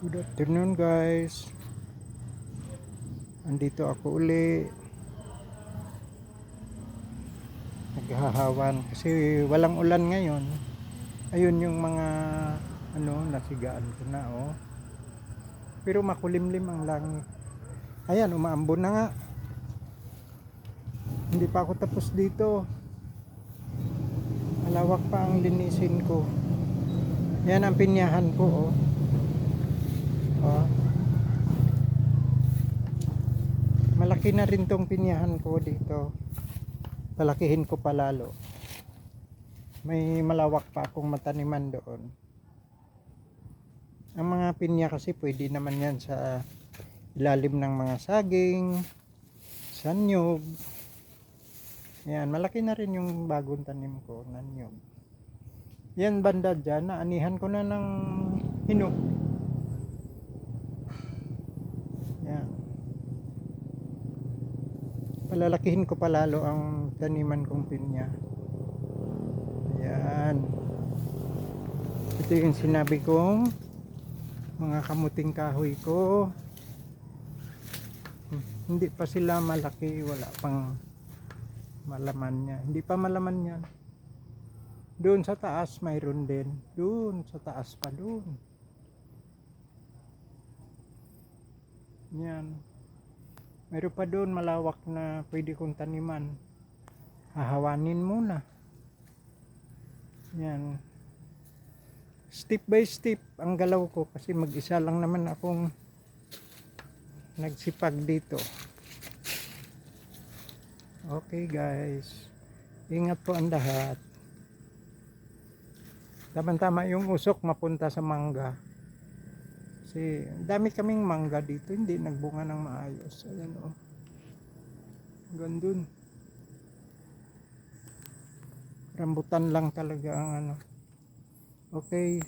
Good afternoon guys. Andito ako uli. Naghahawan kasi walang ulan ngayon. Ayun yung mga nasigaan ko na oh. Pero makulimlim ang langit. Ayan, umaambon na nga. Hindi pa ako tapos dito. Malawak pa ang linisin ko. Yan ang pinyahan ko oh. Oh. Malaki na rin tong pinyahan ko dito. Palakihin ko pa lalo. May malawak pa akong mataniman doon. Ang mga pinya kasi pwede naman yan sa ilalim ng mga saging, sanyog. Yan, malaki na rin yung bagong tanim ko na nyog. Yan banda dyan, naanihan ko na ng hinog. Yan. Palalakihin ko palalo ang taniman kong pinya. Yan. Ito yung sinabi kong mga kamuting kahoy ko. Hindi pa sila malaki, wala pang malaman niya. Hindi pa malaman yan. Doon sa taas mayroon din. Doon sa taas pa doon. Yan. Mayroon pa doon malawak na pwede kong taniman. Hahawanin muna. Yan. Step by step ang galaw ko kasi mag-isa lang naman akong nagsipag dito. Okay guys. Ingat po ang lahat. Tama-tama yung usok mapunta sa mangga. Kasi dami kaming mangga dito, hindi nagbunga ng maayos. Ayan oh. Gandun. Rambutan lang talaga ang ano. Okay.